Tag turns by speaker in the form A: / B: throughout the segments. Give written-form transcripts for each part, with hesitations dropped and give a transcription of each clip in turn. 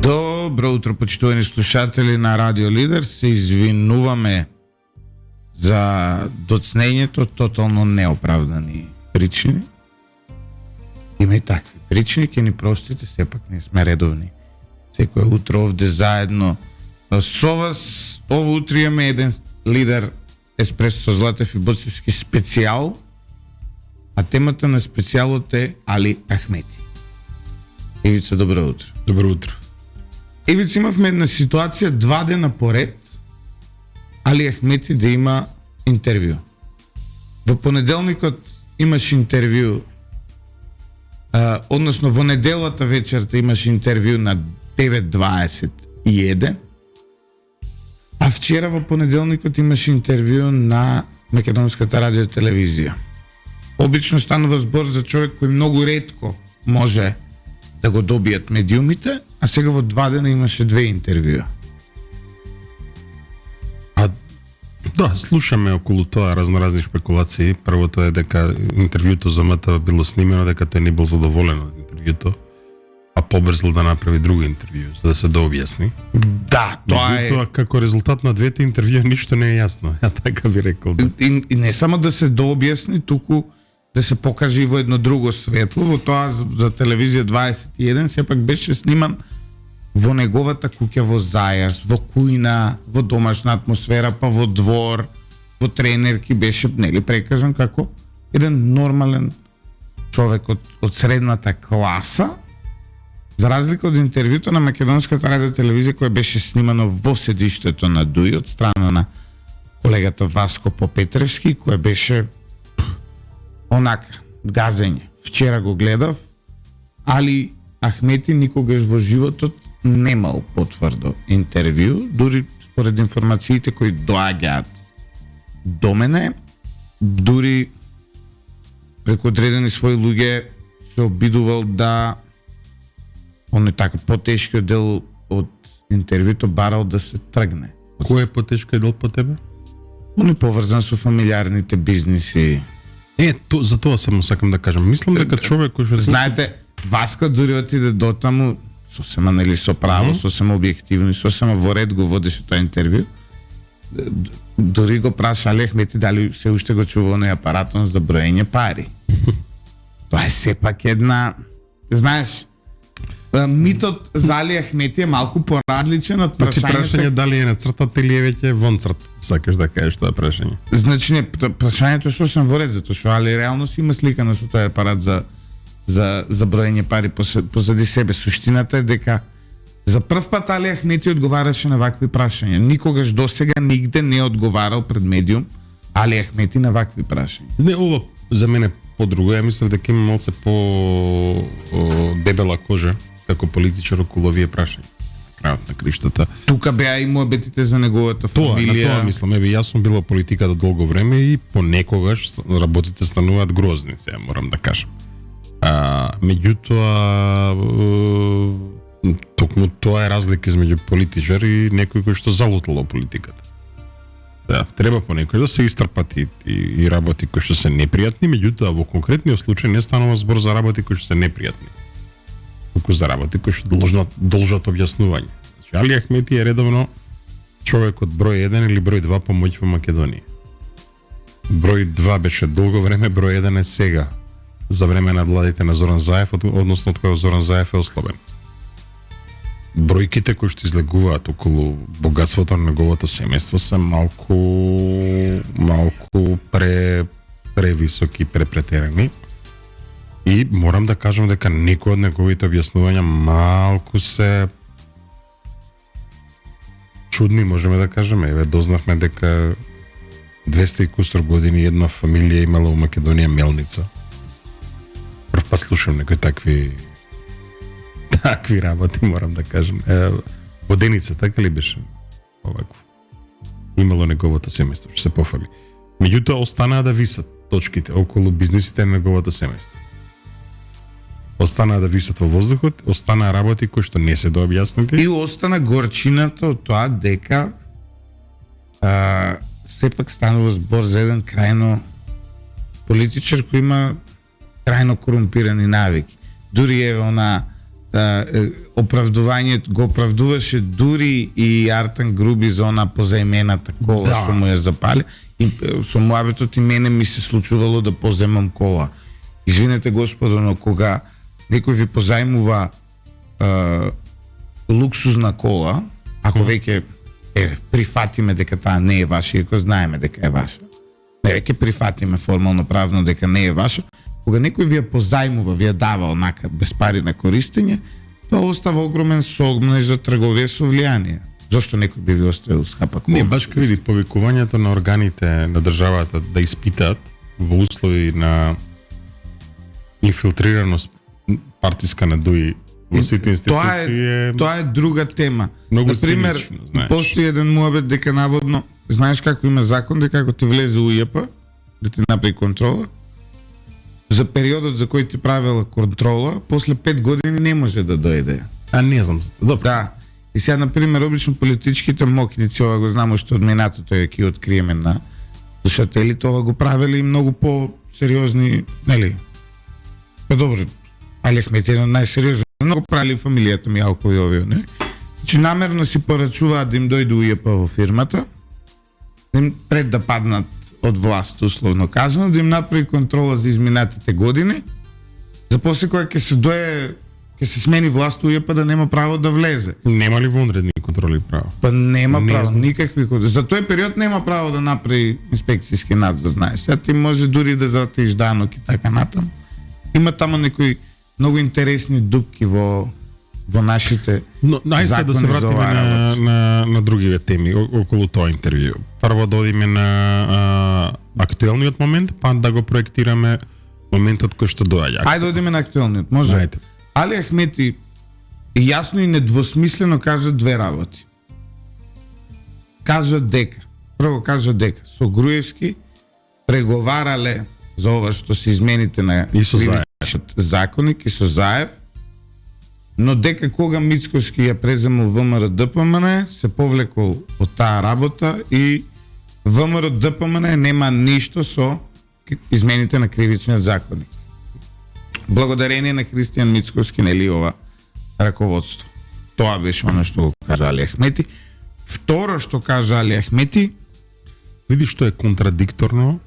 A: Добро утро, почитувани слушатели на Радио Лидер. Се извинуваме за доцнењето, тотално неоправдани причини. Има и такви причини, ќе ни простите, сепак не сме редовни. Секој утро овде заедно со вас. Ово утро имаме еден Лидер еспресо со Златев и Боцевски специјал, а темата на специјалот е Али Ахмети. Ивица, добро утро.
B: Добро утро.
A: Ивица, имавме една ситуација 2 дена поред Али Ахмети да има интервју. Во понеделникот имаш интервју, односно во неделата вечерта имаш интервју на 9:21, а вчера во понеделникот имаш интервју на Македонската радио и телевизија. Обично станува збор за човек кој многу ретко може да го добијат медиумите, а сега во 2 дена имаше 2 интервјуа.
B: Да, слушаме околу тоа разноразни шпекулации. Првото е дека интервјуто за МТВ било снимено, дека тој не бил задоволен од интервјуто, а побрзал да направи друго интервју, за да се дообјасни.
A: Да, тоа е...
B: Тоа како резултат на двете интервјуа ништо не е јасно. Ја така би рекол. Да.
A: И не само да се дообјасни, туку да се покаже и во едно друго светло. Во тоа за телевизија 21 сепак беше сниман во неговата куќа во Зајарс, во кујна, во домашна атмосфера, па во двор, во тренерки, беше, нели, прекажан како еден нормален човек од средната класа, за разлика од интервјуто на Македонската радио телевизија која беше снимано во седиштето на ДУИ од страна на колегата Васко Попетревски, која беше онака, газење. Вчера го гледав, Али Ахмети никогаш во животот немал потврдо интервју, дури според информациите кои доаѓаат до мене, дури преку одредени своји луѓе се обидувал да он е така потешкиот дел од интервјуто барал да се тргне.
B: Кој е потешкиот дел по тебе?
A: Он е поврзан со фамилиарните бизниси.
B: За тоа само сакам да кажам. Мислам дека човек кој што
A: знаете, Васко дури отиде до таму сосема, нели, со право, сосема објективно и сосема во ред го водеше тоа интервју. Дури го праша Али Ахмети дали се уште го чува оној апаратон за броење пари. Тоа е сепак една, знаеш, митот за Али Ахмети е малку поразличен од прашањето.
B: Прашање дали е на цртата или е веќе вон црт, сакаш да кажеш тоа прашање.
A: Значи не, прашањето што сам во ред, затоа што Али реално си има сликано со тој апарат за броење пари позади себе. Суштината е дека за прв пат Али Ахмети одговараше на вакви прашања. Никогаш досега нигде не одговарал пред медиум Али Ахмети на вакви прашања.
B: Не, ова за мене подруго. Ја мислев дека има малце по дебела кожа како политичар околу овие прашања. Крајот на криштата.
A: Тука беа и муабетите за неговата фамилија.
B: На тоа мислам. Еве, јас сум била политиката долго време и понекогаш работите стануваат грозни, сега морам да кажам. Меѓутоа, токму тоа е разлика измеѓу политичар и некој кој што залутало политиката. Да, треба понекој да се истрпат и работи кои што се непријатни, меѓутоа во конкретниот случај не станува збор за работи кои што се непријатни, туку за работи кои што должат објаснување. Значи, Али Ахмети е редовно човекот број 1 или број 2 помоќ во Македонија. Број 2 беше долго време, број 1 е сега, за време на владите на Зоран Заев, односно од кога Зоран Заев е ослабен. Бројките кои што излегуваат околу богатството на неговото семејство се малку превисоки, препретерани. И морам да кажам дека некои од неговите објаснувања малку се чудни, можеме да кажеме. Еве, дознавме дека 200 и кусор години една фамилија имала во Македонија мелница. Прв пат слушам некои такви работи, морам да кажам. Воденица, така ли беше? Овакво. Имало неговото семејство, што се пофали. Меѓутоа, останаа да висат точките околу бизнисите на неговото семејство. Останаа да висат во воздухот, останаа работи кои што не се дообјаснати.
A: И остана горчината од тоа дека сепак станува збор за еден крајно политичар кој има крајно корумпирани навики. Дури е она оправдувањето го оправдуваше дури и Артан Груби за она позаимената кола што му ја запали. И со муабетот и мене ми се случувало да поземам кола. Извинете господо, но кога некој ви позајмува луксузна кола, ако веќе прифатиме дека таа не е ваша, иако знаеме дека е ваша. Веќе прифатиме формално правно дека не е ваша. Кога некој ви ја позајмува, ви ја дава онака без пари на користење, тоа остава огромен согмнеж за трговија со влијание. Зошто некој би ви оставил скапа кола?
B: Не, баш кај види повикувањето на органите на државата да испитаат во услови на инфилтрираност партиска надуи во сите институции
A: Тоа е друга тема.
B: Многу
A: Например,
B: цинично, знаеш.
A: постои еден муабет дека наводно, знаеш како има закон дека ако ти влезе УЈП, да ти направи контрола, за периодот за кој ти правила контрола, после 5 години не може да дојде.
B: А не знам. Добро.
A: Да. И сега, например, обично политичките мокници, ова го знам уште од минатото, ќе откриеме на слушателите, ова го правели и многу по-сериозни, нели? Па добро, Али Ахмет е еден од најсериозни, многу правили фамилијата ми Алкови овие, не? Значи намерно си порачуваат да им дојде УЈП во фирмата, да им пред да паднат од власт, условно казано, да им направи контрола за изминатите години, за после кога ќе се смени власт УЈП да нема право да влезе.
B: Нема ли вонредни контроли право?
A: Па нема
B: Не
A: право,
B: знам.
A: никакви контроли. За тој период нема право да направи инспекцијски надзор, знаеш. Сега ти може дури да затеиш данок и така натаму. Има таму некои многу интересни дупки во нашите
B: Но ајде сега да се
A: закони за
B: вратиме
A: оваа работа.
B: на другиве теми околу тоа интервју. Прво да одиме на актуелниот момент, па да го проектираме моментот кој што доаѓа.
A: Ајде одиме на актуелниот, може.
B: Ајде.
A: Али Ахмети јасно и недвосмислено кажа две работи. Кажа дека со Груевски преговарале за ова што се измените на
B: И со Заев.
A: кривичниот законник и со Заев, но дека кога Мицкоски ја преземал ВМРО ДПМН, се повлекол од таа работа и ВМРО ДПМН нема ништо со измените на кривичниот законник. Благодарение на Христијан Мицкоски, нели ова раководство. Тоа беше оно што го кажа Али Ахмети. Второ што кажа Али Ахмети,
B: Види што е контрадикторно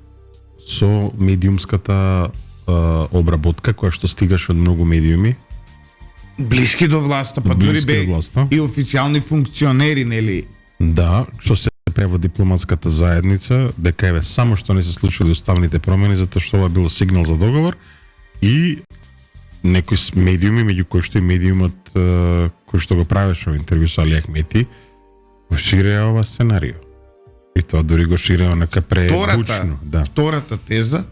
B: со медиумската обработка која што стигаше од многу медиуми.
A: блиски до власта, па дури
B: Блиски
A: бе
B: до власта.
A: и официјални функционери, нели?
B: Да, што се во дипломатската заедница, дека еве само што не се случили уставните промени затоа што ова било сигнал за договор и некои медиуми, меѓу кои што и медиумот кој што го правеше во интервју со Али Ахмети, го ширеа ова сценарио. И тоа дури го ширеа онака пrebучно. Да.
A: Втората теза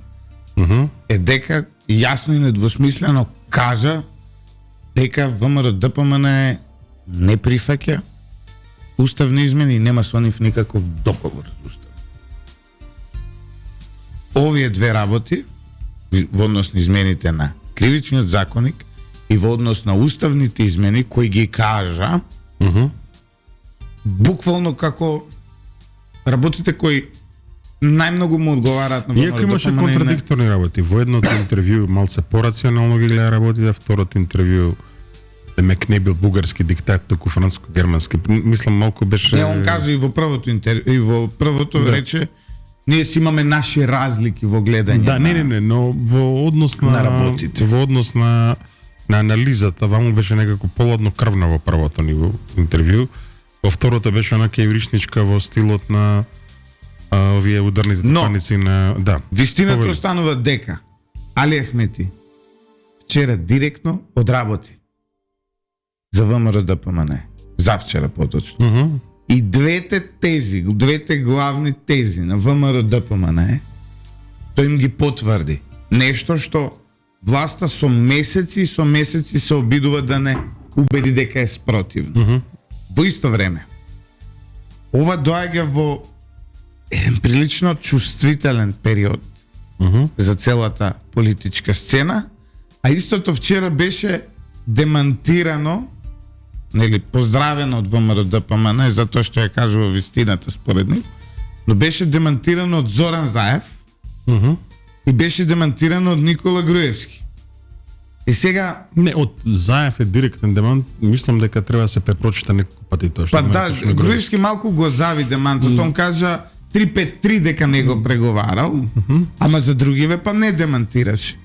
B: Мгм.
A: е дека јасно и недвосмислено кажа дека ВМРО ДПМН не прифаќа уставни измени и нема со нив никаков договор за устав. Овие две работи во однос на измените на кривичниот законник и во однос на уставните измени кои ги кажа
B: Мгм.
A: буквално како работите кои најмногу му одговараат на
B: Иако имаше
A: ДПМН и не-
B: контрадикторни работи. Во едното интервју малце порационално ги гледа работите, второто интервју демек не бил бугарски диктат, туку франско-германски. Мислам малку беше...
A: Не, он кажа и во првото и во првото
B: Да.
A: рече ние си имаме наши разлики во гледање.
B: Да,
A: на-
B: не, но во однос на
A: работите.
B: во однос на анализата, ваму беше некако поладно крвна во првото ниво интервју. Во второто беше онака евришничка во стилот на овие ударните
A: Но,
B: топаници на да.
A: Вистината
B: Повели.
A: останува дека Али Ахмети вчера директно одработи за ВМРО ДПМН. Завчера поточно.
B: Мгм.
A: И двете главни тези на ВМРО ДПМН, тој им ги потврди. Нешто што власта со месеци се обидува да не убеди дека е спротивно. Во исто време, ова доаѓа во еден прилично чувствителен период за целата политичка сцена, а истото вчера беше демантирано, нели поздравено од ВМРО ДПМН затоа што ја кажува вистината според нив, но беше демантирано од Зоран Заев и беше демантирано од Никола Груевски. И сега
B: Не, од Заев е директен демант, мислам дека треба да се препрочита неколку пати тоа што
A: па
B: има
A: да,
B: точно
A: Груевски малку го зави демантот, он кажа 353 дека не го преговарал, ама за другиве па не демантираше.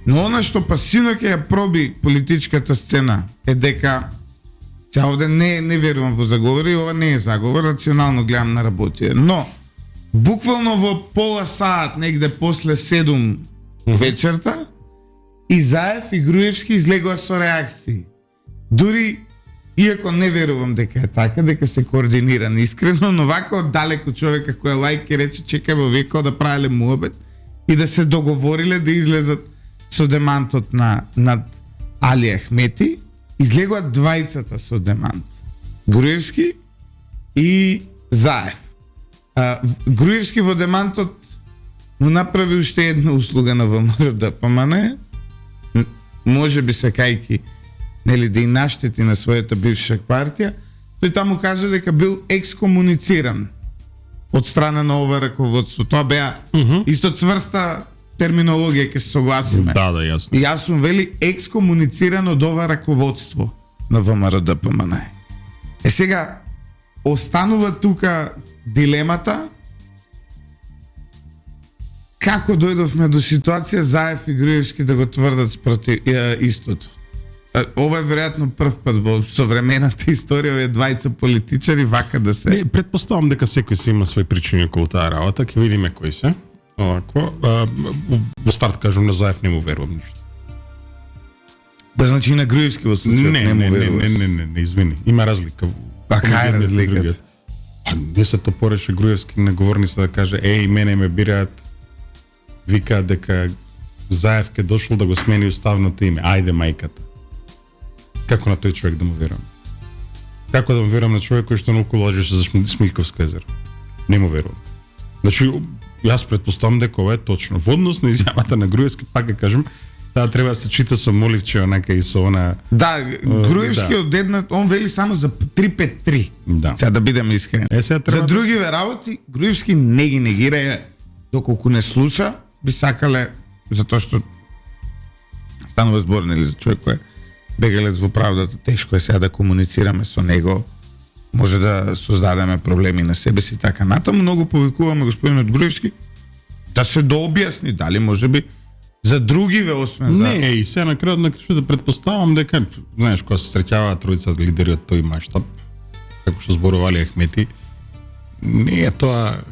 A: Но она што па синоќ ја проби политичката сцена е дека Ја овде не верувам во заговори, ова не е заговор, рационално гледам на работија. Но, буквално во пола саат, негде после 7 вечерта, и Заев и Груевски излегоа со реакции. Дури, иако не верувам дека е така, дека се координиран искрено, но вака од далеко човека кој е лаик ке рече чекај во веко да правеле муабет и да се договориле да излезат со демантот над Али Ахмети, излегоа двајцата со демант. Груевски и Заев. Груевски во демантот му направи уште една услуга на ВМРО-ДПМН, може би сакајки нели да и наштети на својата бивша партија, тој таму кажа дека бил екскомунициран од страна на ова раководство. Тоа беа исто цврста терминологија, ќе се согласиме.
B: Да, јасно.
A: И јас сум вели екскомунициран од ова раководство на ВМРО-ДПМН. Е сега останува тука дилемата како дојдовме до ситуација Заев и Груевски да го тврдат спротив истото. Ова е веројатно прв пат во современата историја овие двајца политичари вака да се.
B: Не, предпоставам дека секој си има свој причини околу таа работа, ќе видиме кои се. Овако, во старт кажам на Заев не му верувам ништо.
A: Ба значи и на Груевски во случајот не му веруваш.
B: Не, извини. Има разлика.
A: А кај е разликата?
B: Не се топореше Груевски на говорница да каже мене ме бираат, вика дека Заев ке дошол да го смени уставното име. Ајде мајката. Како на тој човек да му верувам? Како да му верувам на човек кој што наоколу лажеше за Смилковско езеро? Не му верувам. Значи, јас предпоставам дека ова е точно. Во однос на изјавата на Груевски, пак ќе кажем, таа треба да се чита со моливче, онака и со она.
A: Да, Груевски одеднат, он вели само за 353.
B: Да.
A: Сега да бидеме искрени.
B: Сега треба
A: За другиве работи Груевски не ги негира, доколку не слуша, би сакале затоа што станува збор нели за човек кој е бегалец во правдата, тешко е сега да комуницираме со него, може да создадеме проблеми на себе си така натаму. Многу повикуваме господинот Груевски да се дообјасни дали може би за другиве освен за.
B: Не, и сега на крајот да предпоставам дека, знаеш, кога се среќаваат тројца лидери од тој маштаб, како што зборувале Ахмети, не е тоа,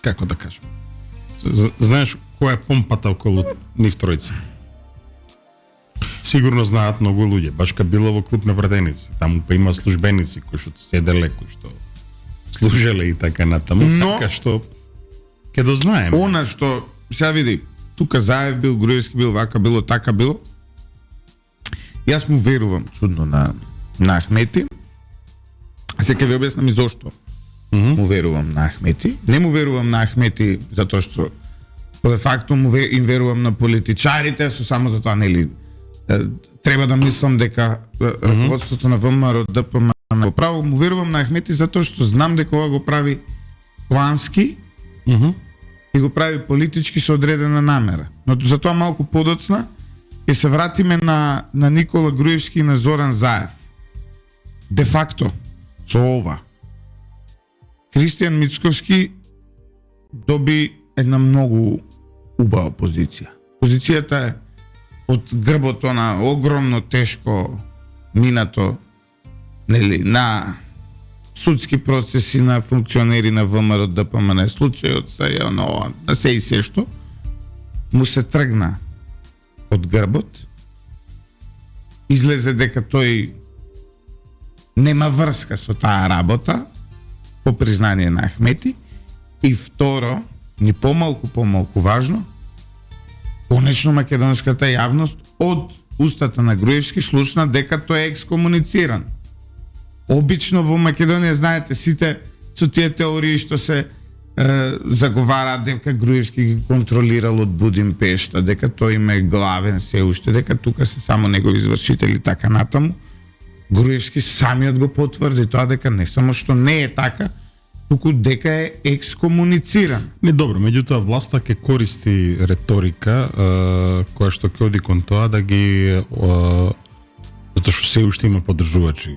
B: како да кажам. Знаеш која е помпата околу нив тројца? Сигурно знаат многу луѓе, баш ка било во клуб на пратеници, таму па има службеници кои што седеле, кои што служеле и така натаму,
A: Но,
B: така што ќе дознаеме.
A: Она што сега види, тука Заев бил, Груевски бил, вака било, така било. Јас му верувам чудно на Ахмети. Сега ќе ви објаснам и зошто му верувам на Ахмети. Не му верувам на Ахмети затоа што де факто им верувам на политичарите, со само за тоа нели треба да мислам дека раководството на ВМРО-ДПМН го право. Му верувам на Ахмети затоа што знам дека ова го прави плански и го прави политички со одредена намера. Но за тоа малку подоцна ќе се вратиме на Никола Груевски и на Зоран Заев. Де факто, со ова, Христијан Мицковски доби една многу убава позиција. Позицијата е од грбото на огромно тешко минато нели на судски процеси на функционери на ВМРО-ДПМН, случајот се на се и се што му се тргна од грбот, излезе дека тој нема врска со таа работа по признание на Ахмети, и второ, ни помалку важно, конечно македонската јавност од устата на Груевски слушна дека тој е екскомунициран. Обично во Македонија, знаете, сите со тие теории што се заговараат дека Груевски ги контролирал од Будимпешта, дека тој им е главен се уште, дека тука се само негови извршители, така натаму. Груевски самиот го потврди тоа дека не само што не е така, туку дека е екскомунициран.
B: Не, добро, меѓутоа власта ќе користи реторика која што ќе оди кон тоа да ги затоа што се уште има поддржувачи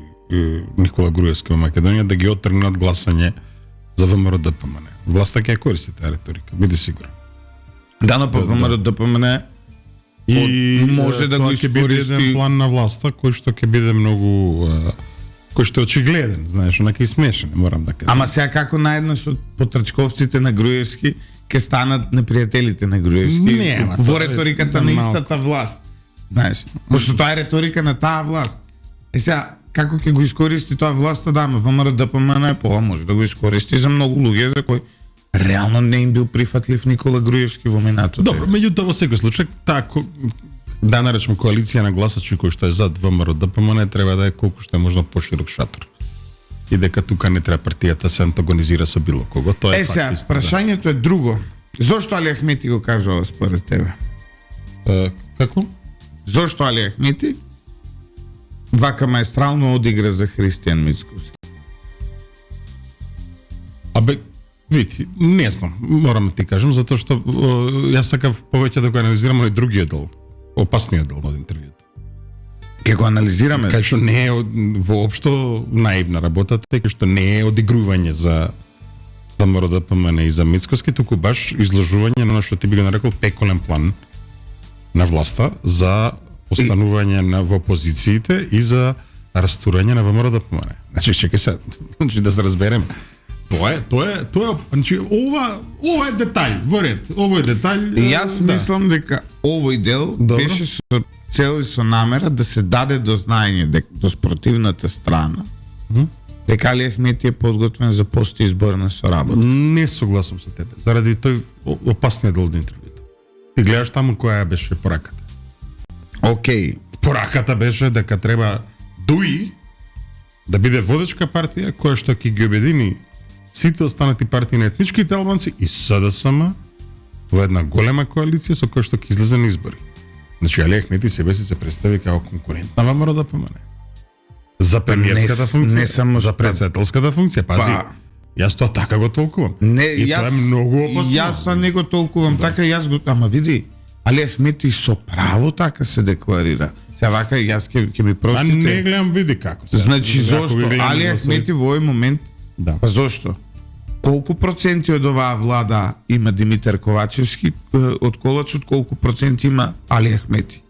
B: Никола Груевски во Македонија да ги оттргнат гласање за ВМРО ДПМН. Власта ќе ја користи таа реторика, биди сигурен.
A: Да, но па ВМРО ДПМН
B: И
A: може да го
B: ќе биде
A: искористи.
B: еден план на власта кој што ќе биде многу кој што е очигледен, знаеш, онака и смешен, морам да кажам.
A: Ама сега како наеднаш од потрчковците на Груевски ќе станат непријателите на Груевски
B: Не, ама
A: во
B: тоа е
A: реториката на
B: малку.
A: истата власт. Знаеш, пошто тоа е реторика на таа власт. Е сега како ќе го искористи тоа власта, да, ама ВМРО ДПМН е пола може да го искористи за многу луѓе за кои реално не им бил прифатлив Никола Груевски во минатото.
B: Добро, меѓутоа во секој случај таа да наречем коалиција на гласачи кој што е зад ВМРО ДПМН треба да е колку што е можно поширок шатор. И дека тука не треба партијата се антагонизира со било кого, тоа е
A: сега,
B: факт исто.
A: прашањето е друго. Зошто Али Ахмети го кажа ова според тебе?
B: Како?
A: Зошто Али Ахмети вака маестрално одигра за Христијан Мицкоски?
B: Абе, види, не знам, морам да ти кажам, затоа што јас сакав повеќе да го анализирам оној другиот дел, опасниот дел од интервјуто.
A: Ке го анализираме.
B: Кај што не е воопшто наивна работата, кај што не е одигрување за ВМРО ДПМН и за Мицкоски, туку баш изложување на оно што ти би го нарекол пеколен план на власта за останување на во опозициите и за растурање на ВМРО ДПМН. Значи, чекај се, значи да се разберем. Тоа е, значи ова е детаљ, во ред. Ово е детаљ.
A: И јас мислам дека овој дел
B: Добро.
A: беше со цел и со намера да се даде до знаење до спротивната страна дека Али Ахмети е подготвен за постизборна соработа.
B: Не согласам со тебе, заради тој опасниот дел од интервјуто. Ти гледаш таму која беше пораката.
A: Океј.
B: Пораката беше дека треба ДУИ да биде водечка партија која што ќе ги обедини сите останати партии на етничките албанци и СДСМ во една голема коалиција со која што ќе излезе на избори. Значи Али Ахмети себе си се представи како конкурент на ВМРО ДПМН. За премиерската функција,
A: не само
B: за
A: што-
B: председателската функција. Пази, јас тоа така го толкувам.
A: Не,
B: и тоа е многу опасно.
A: Јас тоа не го толкувам така, јас го, ама види, Али Ахмети со право така се декларира. Сега вака јас ќе ми
B: А
A: простите.
B: не гледам види како се.
A: Значи
B: Ако ги
A: зошто
B: гледам
A: Али
B: во
A: Ахмети во овој момент,
B: Да.
A: па зошто? Колку проценти од оваа влада има Димитар Ковачевски од колачот, колку проценти има Али Ахмети?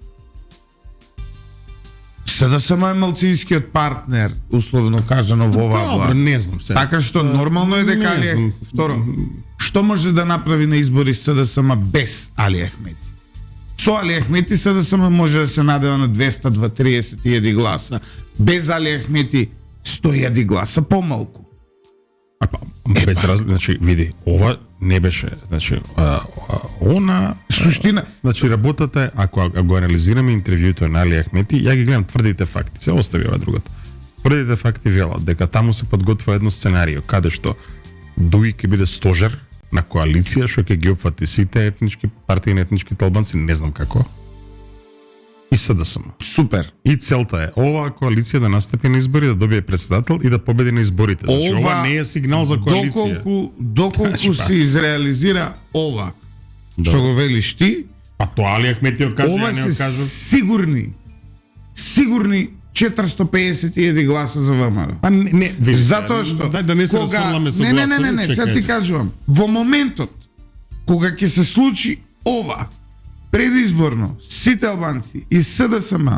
A: СДСМ е малцинскиот партнер, условно кажано во оваа
B: Добро,
A: влада.
B: не знам се.
A: Така што нормално е дека
B: не
A: Али
B: знам.
A: второ, што може да направи на избори СДСМ без Али Ахмети? Со Али Ахмети СДСМ може да се надева на 230 гласа. Без Али Ахмети 100 гласа помалку.
B: Без разлика, значи види, ова не беше, значи она
A: Суштина,
B: значи работата е, ако го анализираме интервјуто на Али Ахмети, ја ги гледам тврдите факти, се остави ова другото. Тврдите факти велат дека таму се подготвува едно сценарио каде што ДУИ ќе биде стожер на коалиција што ќе ги опфати сите етнички партии на етничките албанци, не знам како. И СДСМ.
A: супер.
B: И целта е оваа коалиција да настапи на избори, да добие председател и да победи на изборите. Значи ова не е сигнал за коалиција.
A: Доколку
B: Значи,
A: се изреализира ова,
B: Да.
A: што го велиш ти,
B: Па тоа Али Ахмети ја кажа,
A: ова
B: ја не
A: се
B: ја кажа.
A: сигурни 450.000 гласа за ВМРО.
B: Па не, виж,
A: Затоа што
B: дај да не се расфрламе со
A: не, сега ти кажувам, во моментот кога ќе се случи ова, предизборно, сите албанци и СДСМ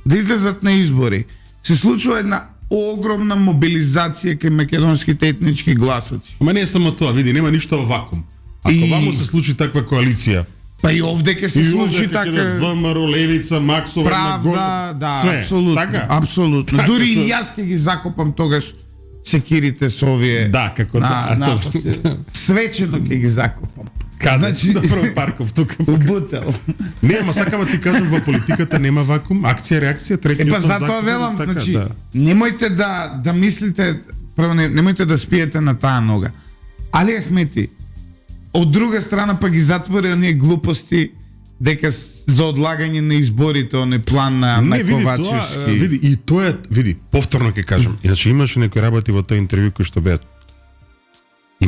A: да излезат на избори, се случува една огромна мобилизација кај македонските етнички гласаци.
B: Ама не е само тоа, види, нема ништо во вакуум. Ако
A: И-
B: ваму се случи таква коалиција,
A: Па и овде ќе се
B: и
A: случи
B: овде ќе
A: така
B: ќе ВМРО, Левица, Максова,
A: правда, да,
B: све,
A: апсолутно,
B: така?
A: апсолутно.
B: Така
A: Дури
B: што-
A: и јас ќе ги закопам тогаш секирите со овие.
B: Да, како
A: на, свечено ќе ги закопам.
B: Каде?
A: Значи,
B: Добро Парков тука.
A: у бутел.
B: Не, ама сакам да ти кажам, во политиката нема вакуум, акција, реакција, трети
A: Па затоа велам, значи, немојте да мислите, прво немојте да спиете на таа нога. Али Ахмети, од друга страна па ги затвори оние глупости дека за одлагање на изборите, оне план на
B: Не, види,
A: Ковачевски.
B: тоа, види, и тоа е, види, повторно ќе кажам. Иначе имаше некои работи во тој интервју кои што беа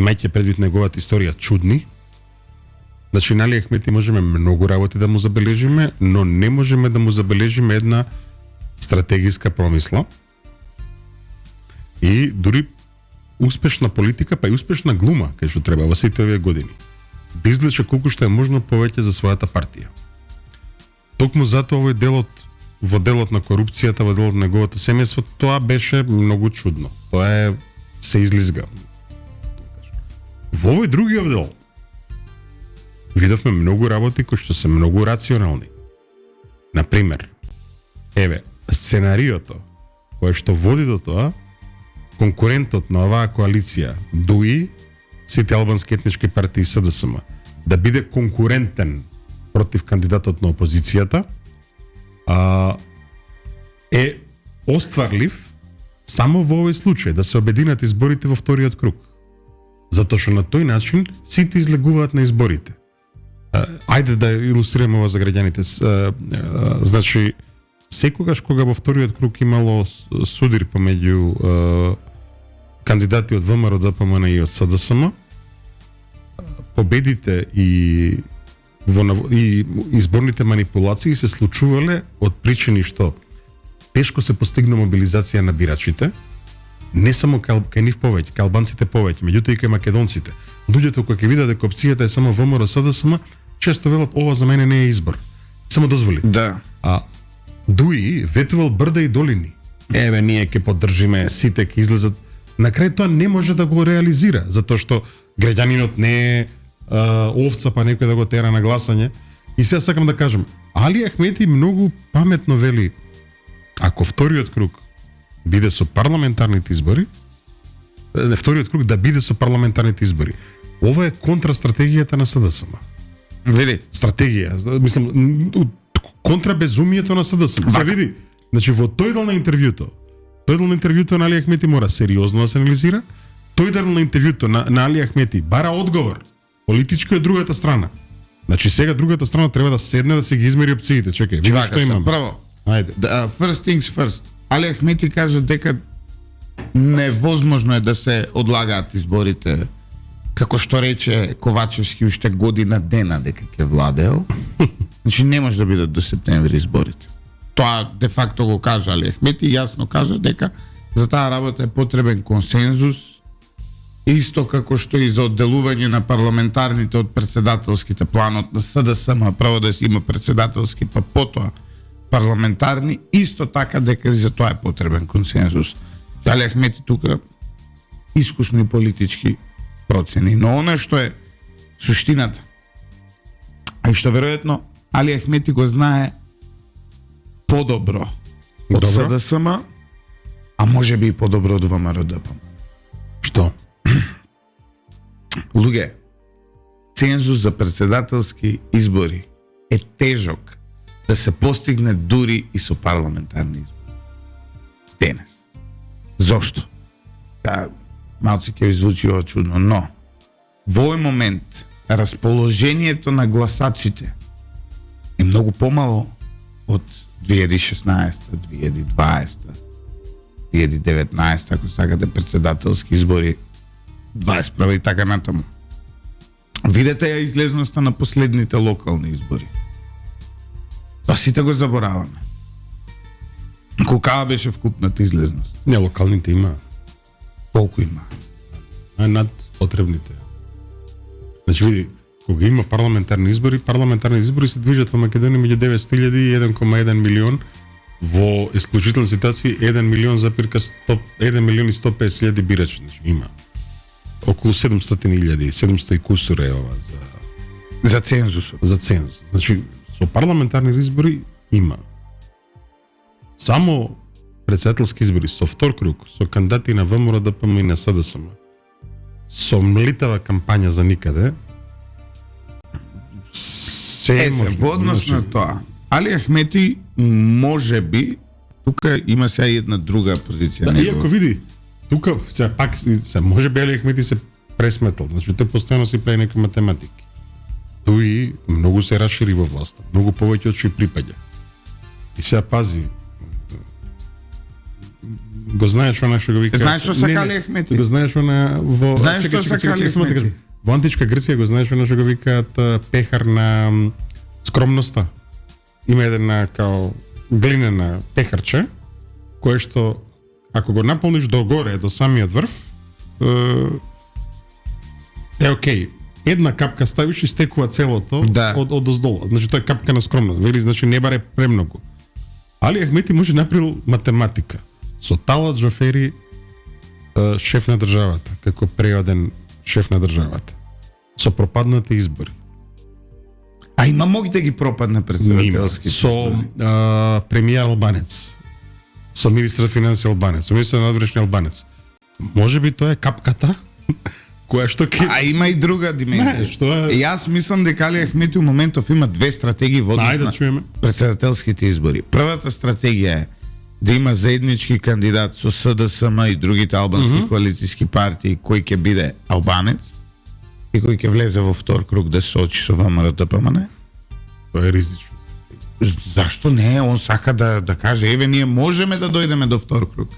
B: имајќи предвид неговата историја, чудни. Значи, на Али Ахмети можеме многу работи да му забележиме, но не можеме да му забележиме една стратегиска промисла и дури успешна политика, па и успешна глума, кај што треба во сите овие години. Да излече колку што е можно повеќе за својата партија. Токму затоа овој делот, во делот на корупцијата, во делот на неговото семејство, тоа беше многу чудно. Тоа се излизга. Во овој другиот дел видовме многу работи кои што се многу рационални. Например, сценариото кое што води до тоа, конкурентот на оваа коалиција, ДУИ, сите албански етнички партии СДСМ, да биде конкурентен против кандидатот на опозицијата, е остварлив само во овој случај, да се обединат изборите во вториот круг. Затоа што на тој начин сите излегуваат на изборите. Ајде да илустрираме ова за граѓаните. Значи, секогаш кога во вториот круг имало судир помеѓу кандидати од ВМРО, ДПМН и од СДСМ, победите и изборните манипулации се случувале од причини што тешко се постигна мобилизација на бирачите, не само кај нив повеќе, кај албанците повеќе, меѓутоа и кај македонците. Луѓето кои ќе видат дека опцијата е само ВМРО, СДСМ, често велат ова за мене не е избор. Само дозволи.
A: Да.
B: ДУИ ветувал брда и долини. Ние ќе поддржиме, сите ќе излезат. На крај тоа не може да го реализира, затоа што граѓанинот не е овца па некој да го тера на гласање. И сега сакам да кажам, Али Ахмети многу паметно вели, ако вториот круг биде со парламентарните избори, вториот круг да биде со парламентарните избори. Ова е контрастратегијата на СДСМ.
A: Види,
B: стратегија, мислам, контрабезумието на СДСМ. Се види, значи во тој дел на интервјуто на Али Ахмети мора сериозно да се анализира. Тој дел на интервјуто на Али Ахмети бара одговор политички од другата страна. Значи сега другата страна треба да седне да се ги измери опциите. Чекај, види што имам.
A: Прво,
B: ајде.
A: First things first. Али Ахмети кажа дека невозможно е да се одлагаат изборите, како што рече Ковачевски уште година дена дека ќе владеел. Значи не може да бидат до септември изборите. Тоа де факто го кажа Али Ахмети, јасно кажа дека за таа работа е потребен консензус, исто како што и за одделување на парламентарните од председателските, планот на СДСМ, право да си има председателски, па потоа парламентарни, исто така дека и за тоа е потребен консензус. Али Ахмети тука искусни политички процени, но она што е суштината, и што веројатно Али Ахмети го знае подобро од СДСМ, а може би и подобро од ВМРО ДПМ.
B: Што?
A: Луѓе, цензус за председателски избори е тежок да се постигне дури и со парламентарни избори. Денес. Зошто? Малци ќе ви звучи ова чудно, но во овој момент расположението на гласачите е многу помало од 2016, 2020, 2019, ако сакате председателски избори, 21 и така натаму. Видете ја излезноста на последните локални избори. Тоа сите го забораваме. Колкава беше вкупната излезност?
B: Не, локалните има.
A: Колку има?
B: Над потребните. Значи види, кога има парламентарни избори се движат во Македонија меѓу 900.000 и 1,1 милион, во исклучителни ситуации 1 милион запирка 1 милион и 150.000 бирачи, значи има. Околу 700.000, 700 и кусур е ова
A: за цензусот.
B: За цензус. Значи со парламентарни избори има. Само председателски избори со втор круг, со кандидати на ВМРО, ДПМ и на СДСМ, со млитава кампања за никаде,
A: во однос на тоа, Али Ахмети може би тука има сега една друга позиција.
B: Да, иако види, тука се пак може би Али Ахмети се пресметал, значи тој постојано си прави некои математики. Тој многу се расшири во власта, многу повеќе од што и припаѓа. И сега пази, го знаеш она што го вика.
A: Знаеш што са Кали Ахмети?
B: Го знаеш она во
A: Знаеш што са Кали
B: само да
A: Ахмети?
B: кажам. Во античка Грција го знаеш она што го викаат пехар на скромноста. Има една као глинена пехарче кое што ако го наполниш до горе до самиот врв е окей. Една капка ставиш и стекува целото
A: Да.
B: од оздолу. Значи тоа е капка на скромност. Вели значи не баре премногу. Али Ахмети може направил математика. Со Талат Джафери шеф на државата, како преоден шеф на државата. Со пропаднати избори.
A: А има моги да ги пропадне председателски.
B: Со премиер албанец. Со министар за финансии албанец, со министар на одбранични албанец. Можеби тоа е капката која што ке...
A: А има и друга димензија.
B: Не, што е...
A: Јас мислам дека Али Ахмети у моментов има две стратегии во
B: Ајде да чуеме.
A: председателските избори. Првата стратегија е да има заеднички кандидат со СДСМ и другите албански коалицијски партии кој ќе биде албанец и кој ќе влезе во втор круг да се очи со ВМРО-ДПМН.
B: Тоа е ризично.
A: Зашто не? Он сака да каже, еве ние можеме да дојдеме до втор круг.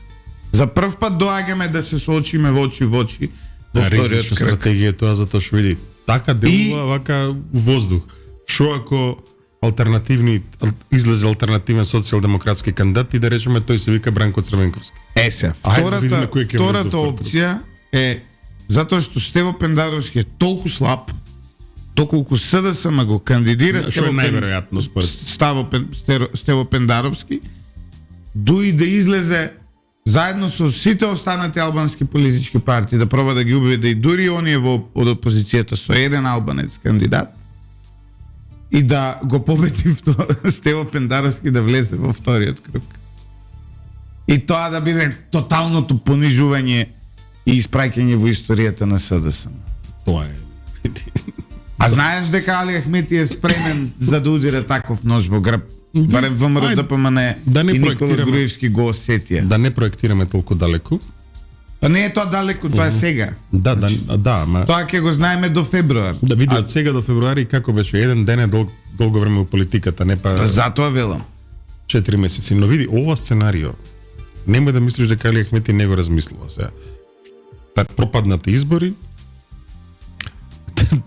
A: За прв пат доаѓаме да се соочиме во очи во очи во вториот
B: Ризична
A: крг.
B: стратегија е тоа затоа што види. Така делува вака воздух. Што ако излезе алтернативен социјалдемократски кандидат и да речеме тој се вика Бранко Црвенковски.
A: Се,
B: Ајде да видиме кој ќе влезе
A: втората
B: во втор круг.
A: опција е затоа што Стево Пендаровски е толку слаб, доколку СДСМ го кандидира
B: Што е најверојатно според
A: Стево Пендаровски, дуи да излезе заедно со сите останати албански политички партии да проба да ги убеди и дури оние од опозицијата со еден албанец кандидат и да го победи Стево Пендаровски да влезе во вториот круг. И тоа да биде тоталното понижување и испраќање во историјата на СДСМ.
B: Тоа е.
A: А знаеш дека Али Ахмети е спремен за да удира таков нож во грб? Барем ВМРО-ДПМН
B: да не
A: и Никола
B: проектираме.
A: Груевски го осетија.
B: Да не проектираме толку далеку.
A: Па не е тоа далеко, тоа е сега.
B: Да, ма
A: Тоа ќе го знаеме до февруар.
B: да види од сега до февруари како беше. Еден ден е долго време во политиката, не па
A: Затоа велам.
B: 4 месеци. Но види, ова сценарио, нема да мислиш дека Али Ахмети не го размислува сега. Пропаднати избори,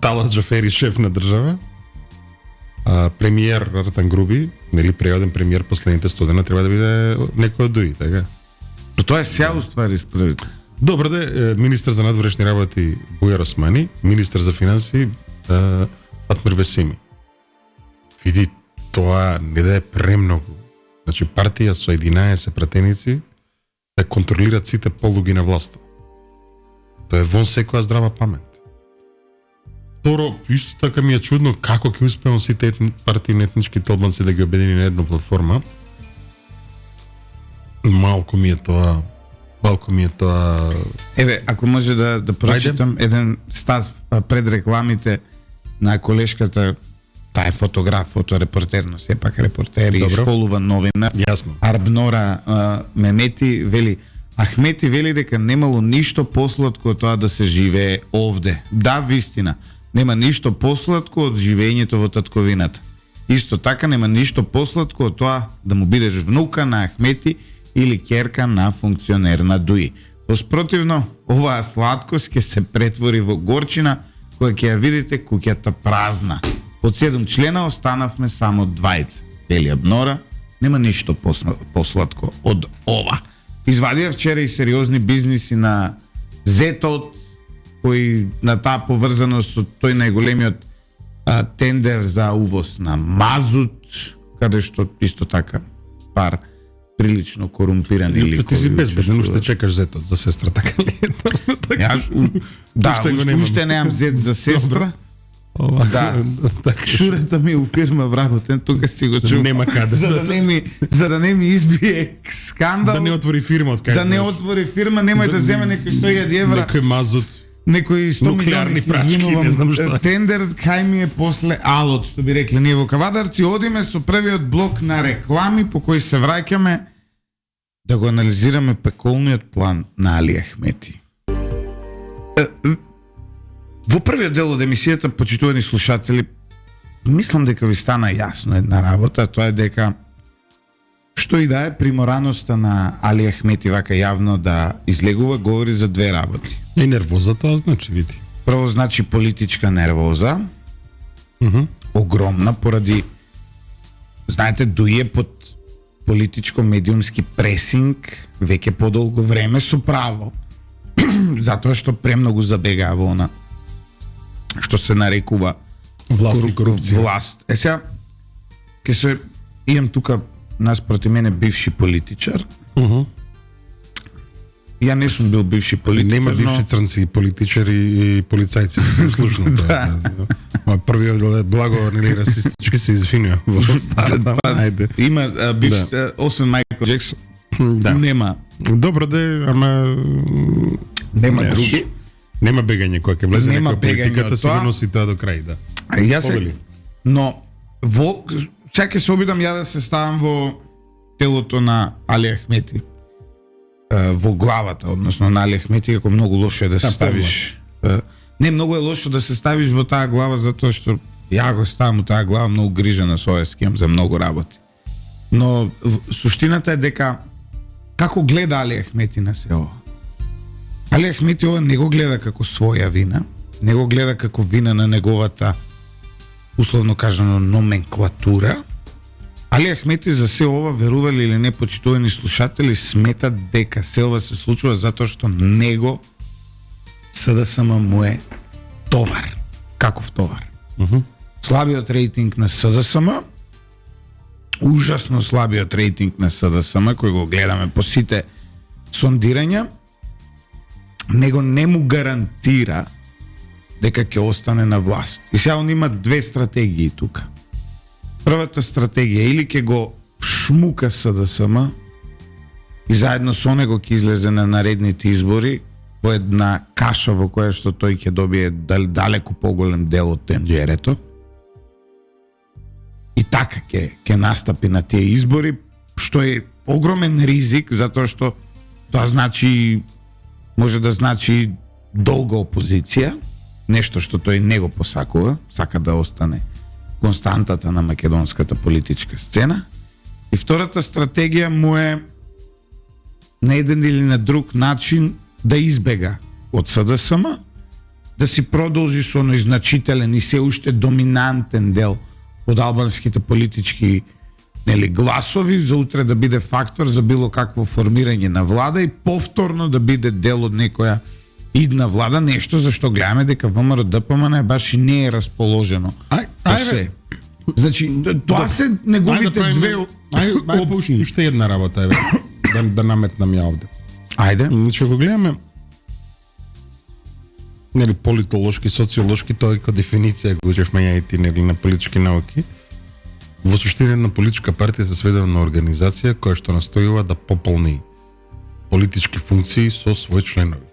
B: Талат Джафери шеф на држава, премиер Артан Груби, нели преоден премиер последните 100 дена треба да биде некој од ДУИ, така?
A: Но тоа е сега уствари според.
B: Добро де, министар за надворешни работи Бујар Османи, министар за финансии Фатмир Бесими. Види, тоа не да е премногу. Значи партија со 11 пратеници да контролираат сите полуги на власта. Тоа е вон секоја здрава памет. Второ, исто така ми е чудно како ќе успеам сите партии на етничките албанци да ги обедини на една платформа. Малку ми е тоа.
A: Еве, ако може да прочитам еден стас пред рекламите на колешката, таа е фотограф, фоторепортер, но сепак репортер и школува новинар.
B: Јасно.
A: Арбнора Мемети вели, Ахмети вели дека немало ништо посладко од тоа да се живее овде. Да, вистина, нема ништо посладко од живењето во татковината. Исто така нема ништо посладко од тоа да му бидеш внука на Ахмети или ќерка на функционер на ДУИ. Воспротивно, оваа сладкост ќе се претвори во горчина која ќе ја видите куќата празна. Од 7 члена останавме само 2. Вели Абнора, нема ништо посладко од ова. Извадија вчера и сериозни бизниси на Зетот, кој на таа поврзаност со тој најголемиот тендер за увоз на мазут, каде што исто така пар прилично корумпирани ликови.
B: Ти си безбеден, уште чекаш Зетот за сестра, така ли?
A: Да, уште немам Зет за сестра. Да, шурата ми у фирма вработен, тука си го чувам.
B: Нема каде.
A: За да не ми избие скандал.
B: Да не отвори фирма од кај.
A: Да не отвори фирма, немој да земе некои 100.000 евра.
B: Некој мазут.
A: Некои 100
B: нуклеарни
A: милиони
B: прачки, не знам што.
A: Тендер кај ми е после алот, што би рекле ние во Кавадарци. Одиме со првиот блок на реклами по кој се враќаме да го анализираме пеколниот план на Али Ахмети. Во првиот дел од емисијата, почитувани слушатели, мислам дека ви стана јасно една работа, тоа е дека што и да е примораноста на Али Ахмети вака јавно да излегува говори за две работи.
B: И нервоза тоа значи, види.
A: Прво значи политичка нервоза, огромна поради, знаете, дуе под политичко-медиумски пресинг веќе подолго време со право. Затоа што премногу забегаа во она што се нарекува
B: Власт и корупција.
A: Власт. Сега ќе се имам тука наспроти мене бивши политичар. Ја не сум бил бивши политичар,
B: Нема бивши црнци политичари и полицајци се слушно тоа. Мој првиот благо нели расистички се извинува во старата. Ајде.
A: Има бивши освен Майкл Джексон.
B: Да.
A: Нема
B: Добро де, ама
A: нема
B: не,
A: други.
B: Нема бегање кој ќе влезе
A: Нема
B: некоја
A: бегање
B: политиката,
A: од тоа.
B: сигурно си тоа до крај, да.
A: Јас
B: Повели.
A: се, но сега ќе се обидам ја да се ставам во телото на Али Ахмети. Во главата, односно на Али Ахмети, како многу лошо е да се ставиш. Не, многу е лошо да се ставиш во таа глава затоа што ја го ставам во таа глава многу грижена совест имам за многу работи. Но суштината е дека како гледа Али Ахмети на се ова? Али Ахмети ова не го гледа како своја вина, не го гледа како вина на неговата, условно кажано, номенклатура. Али Ахмети за се ова, верували или не, почитувани слушатели, сметат дека се ова се случува затоа што него СДСМ му е товар. Каков товар? Слабиот рейтинг на СДСМ, ужасно слабиот рейтинг на СДСМ, кој го гледаме по сите сондирања, него не му гарантира дека ќе остане на власт. И сега он има две стратегии тука. Првата стратегија или ќе го шмука СДСМ и заедно со него ќе излезе на наредните избори во една каша во која што тој ќе добие далеку поголем дел од тенџерето. И така ќе настапи на тие избори, што е огромен ризик, затоа што тоа значи, може да значи долга опозиција, нешто што тој не го посакува, сака да остане константата на македонската политичка сцена. И втората стратегија му е на еден или на друг начин да избега од СДСМ, да си продолжи со оној значителен и се уште доминантен дел од албанските политички гласови, за утре да биде фактор за било какво формирање на влада и повторно да биде дел од некоја идна влада, нешто за што гледаме дека ВМРО ДПМН баш и не е расположено.
B: Ајде.
A: Значи, тоа се неговите две опции.
B: Уште една работа е, да наметнам ја овде.
A: Ајде.
B: Значи, го гледаме нели политолошки, социолошки, тоа како дефиниција го учевме ја и ти нели на политички науки. Во суштина една политичка партија се сведува на организација која што настојува да пополни политички функции со своји членови.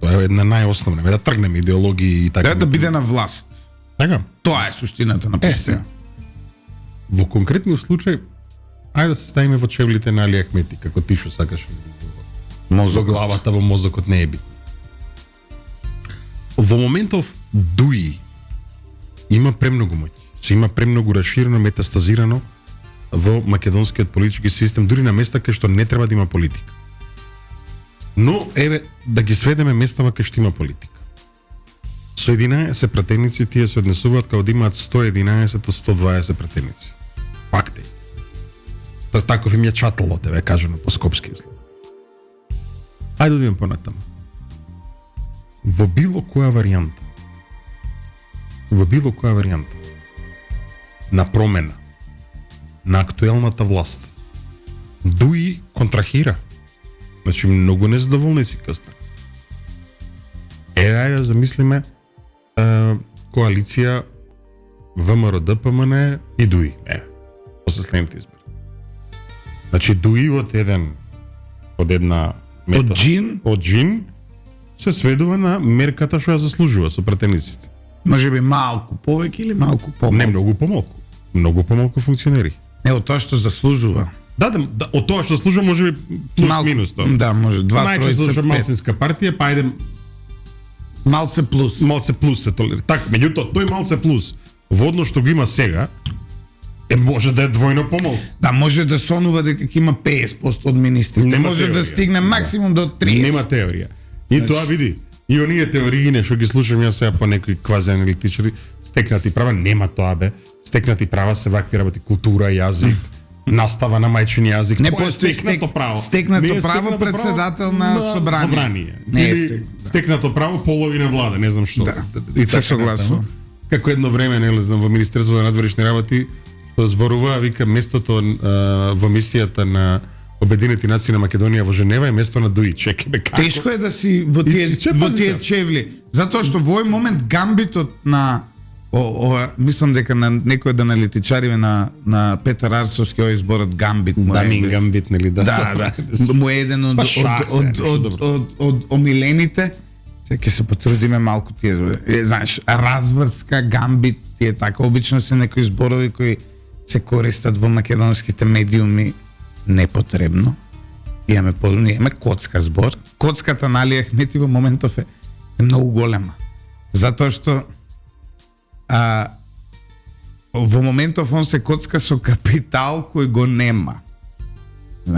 B: Тоа е една најосновна, да тргнеме идеологии и така.
A: Да биде на власт.
B: Така.
A: Тоа е суштината на партија.
B: Во конкретниот случај, ајде да се ставиме во чевлите на Али Ахмети, како ти што сакаш. Во главата, во мозокот не е бит. Во моментов дуи има премногу моќ. Се има премногу расширено, метастазирано во македонскиот политички систем, дури на места кај што не треба да има политика. Но, еве, да ги сведеме местава кај што има политика. Со 11 пратеници тие се однесуваат како да имаат 111 од 120 пратеници. Факт е. Тоа таков им е чаталот, еве кажано по скопски услови. Ајде да идеме понатаму. Во било која варијанта на промена на актуелната власт, дуи контрахира. Значи, многу незадоволници каста. Ајде да замислиме коалиција ВМРО ДПМН и ДУИ. После следните избори. Значи, ДУИ од една мета, од джин се сведува на мерката што ја заслужува со пратениците.
A: Може би малку повеќе или малку помалку?
B: Не, многу помалку. Многу помалку функционери.
A: Не, од тоа што заслужува.
B: Да, од тоа што заслужува може би плюс минус тоа.
A: Да, може 2 3
B: 5. Малцинска партија, па ајде
A: малце плюс.
B: Малце плюс се толерира. Така, меѓутоа тој малце плюс во однос што го има сега може да е двојно помалку.
A: Да, може да сонува дека ќе има 50% од министрите.
B: Нема
A: Може да
B: теорија.
A: стигне максимум до 30.
B: Нема теорија. И тоа види. И оние теории што ги слушам јас сега по некои квази аналитичари, стекнати права нема тоа бе. Стекнати права се вакви работи, култура, јазик, настава на мајчин јазик.
A: Не
B: Тоа е
A: постои
B: стекнато право.
A: стекнато
B: Не е
A: право
B: стекнато
A: председател на собрание. Не е
B: Или стекнато право половина влада, не знам што.
A: Да,
B: И
A: се согласувам.
B: Како едно време, не знам, во Министерството за надворешни работи зборува, вика, местото во мисијата на Обединети нации на Македонија во Женева е место на Дуи. Чекај бе, како?
A: Тешко е да си во тие чевли, затоа што во овој момент гамбитот на мислам дека на некој од аналитичариве на Петар Арсовски овој зборот гамбит му
B: Дамин гамбит, нели да?
A: Да, му е еден од омилените. Сега ќе се потрудиме малку тие, знаеш, разврска, гамбит, тие така обично се некои зборови кои се користат во македонските медиуми непотребно. Имаме коцка збор. Коцката на Али Ахмети во моментов е многу голема. Затоа што во моментов он се коцка со капитал кој го нема.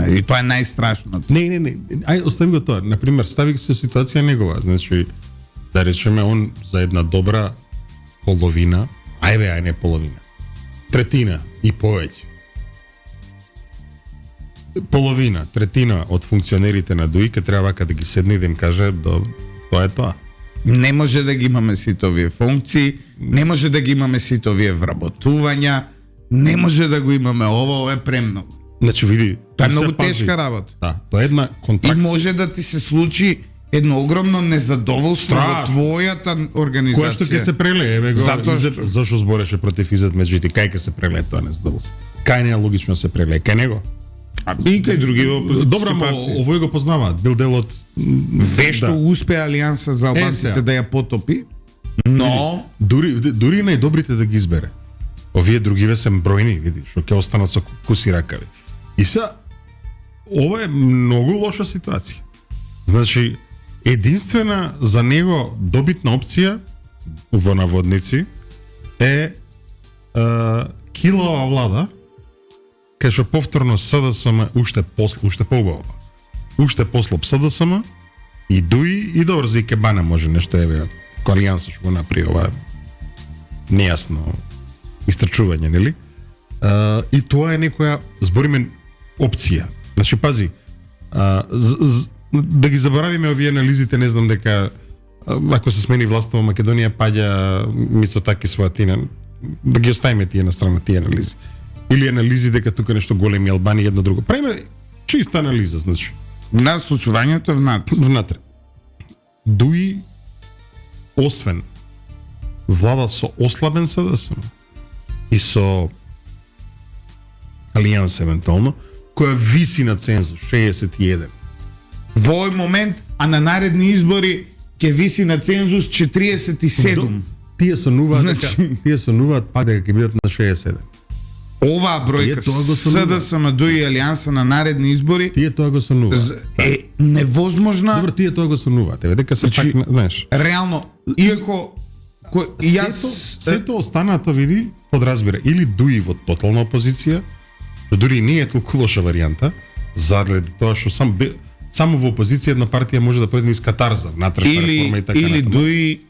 A: И тоа е најстрашното.
B: Не. Ај, остави го тоа. Например, стави се ситуација негова. Значи, да речеме, он за една добра половина, ај не половина, третина и повеќе. Половина, третина од функционерите на ДУИ ке треба да ги седне и да им каже тоа е тоа.
A: Не може да ги имаме сите овие функции, не може да ги имаме сите овие вработувања, не може да го имаме ова е премногу.
B: Значи, види,
A: Тоа е многу тешка работа.
B: Да, тоа е една
A: И
B: контракција.
A: може да ти се случи едно огромно незадоволство во твојата организација.
B: Кој што ќе се прелее, еве го.
A: Затоа
B: Зашо збореше против Изет Меджити, кај ќе се прелее тоа незадоволство? Кај не е логично да се прелее, кај него?
A: И кај други опозицијски
B: Добра,
A: партии.
B: овој го познаваат, бил дел од
A: Вешто успеа Алијанса за албанците да ја потопи, но
B: дури најдобрите да ги избере. Овие другиве се бројни, види, што ќе останат со куси ракави. И сега ова е многу лоша ситуација. Значи, единствена за него добитна опција во наводници е Килова влада, кај што повторно СДСМ уште поубава. Уште послаб СДСМ и ДУИ и добро за Икебана може нешто еве Алијанса што го направи ова нејасно истрчување, нели? И тоа е некоја, збориме, опција. Значи, пази, да ги заборавиме овие анализите, не знам дека ако се смени власта во Македонија паѓа Мицотаки Својатина, да ги оставиме тие на страна тие анализи. Или анализи дека тука нешто големи Албани едно друго. Правиме чиста анализа, значи.
A: на случувањето
B: внатре. ДУИ, освен влада со ослабен СДСМ и со Алијанс евентуално, која виси на цензус 61.
A: Во овој момент, а на наредни избори ќе виси на цензус 47.
B: Тие сонуваат
A: Значи-
B: тие сонуваат па дека ќе бидат на 67.
A: Оваа бројка
B: Тие тоа го сонуваат.
A: СДСМ и Алијанса на наредни избори
B: Тие тоа го сонуваат.
A: е невозможна.
B: Добро, тие тоа го сонуваат. Еве дека се
A: Значи,
B: пак, знаеш.
A: Реално, иако
B: Сето останато види подразбира или ДУИ во тотална опозиција, што дури не е толку лоша варијанта, заради тоа што само во опозиција една партија може да појде низ катарза, внатрешна реформа и така
A: или
B: натаму.
A: ДУИ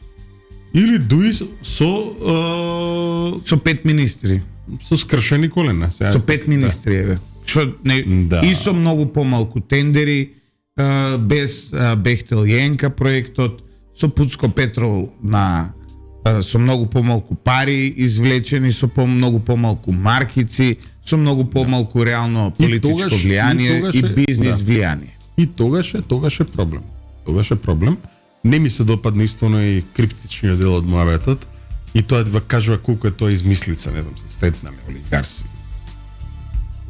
B: Или ДУИ со
A: со 5 министри.
B: со скршени колена. Сега,
A: Со 5 министри, еве. Што не
B: Да.
A: и со многу помалку тендери, без Бехтел Јенка проектот, со Пуцко Петров со многу помалку пари извлечени, со многу помалку маркици, со многу помалку реално политичко влијание и бизнис влијание.
B: И тогаш е проблем. Тогаш е проблем. Не ми се допадна иствено и криптичниот дел од муабетот и тоа да кажува колку е тоа измислица, не знам, се сретнаме олигарси.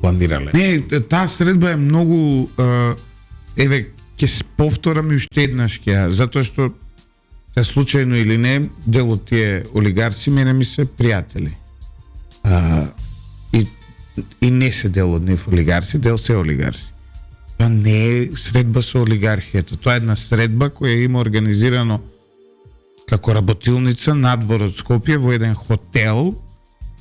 B: Планирале.
A: Не, таа средба е многу еве ќе се повторам и уште еднаш ќе, затоа што се случајно или не, дел од тие олигарси мене ми се пријатели. И не се дел од нив олигарси, дел се олигарси. Тоа не е средба со олигархијата, тоа е една средба која има организирано како работилница надвор од Скопје во еден хотел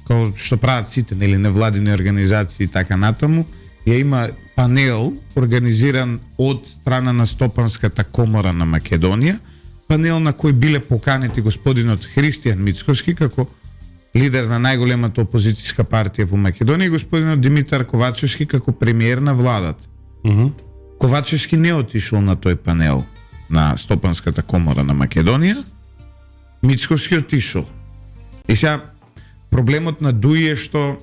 A: као што прават сите, нели, невладини организации и така натаму, ја има панел организиран од страна на Стопанската комора на Македонија, панел на кој биле поканети господинот Христијан Мицкоски како лидер на најголемата опозицијска партија во Македонија и господинот Димитар Ковачевски како премиер на владата. Ковачевски не отишол на тој панел на Стопанската комора на Македонија, Мицкоски отишол. И сега проблемот на Дуи е што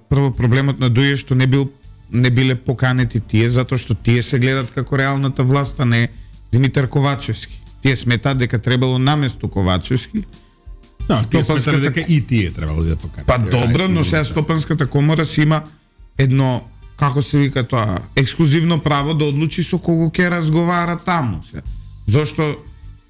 A: прво проблемот на Дуи е што не биле поканети тие затоа што тие се гледат како реалната власт, а не Димитар Ковачевски. Тие сметат дека требало наместо Ковачевски.
B: Тие сметале дека и тие требало да поканат.
A: Па добро, но сега Стопанската комора си има едно, како се вика тоа, ексклузивно право да одлучи со кого ќе разговара таму. Зошто,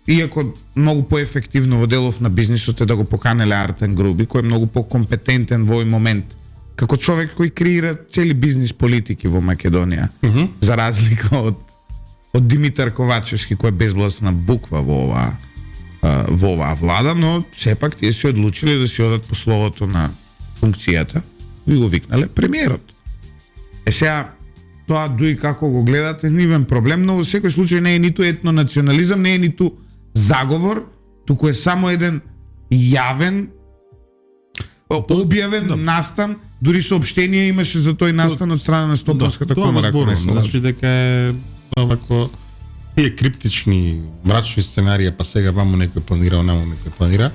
A: иако многу поефективно во делов на бизнисот е да го поканеле Артен Груби, кој е многу покомпетентен во овој момент, како човек кој креира цели бизнис политики во Македонија, за разлика од Димитар Ковачевски, кој е безгласна буква во оваа влада, но сепак тие се одлучиле да си одат по словото на функцијата и го викнале премиерот. Сега, тоа Дуи како го гледате, нивен проблем, но во секој случај не е ниту етнонационализам, не е ниту заговор, туку е само еден јавен, објавен настан, дури соопштение имаше за тој настан од страна на Стопанската комора.
B: Значи дека е овако тие криптични, мрачни сценарија, па сега ваму некој планира, наму некој планира.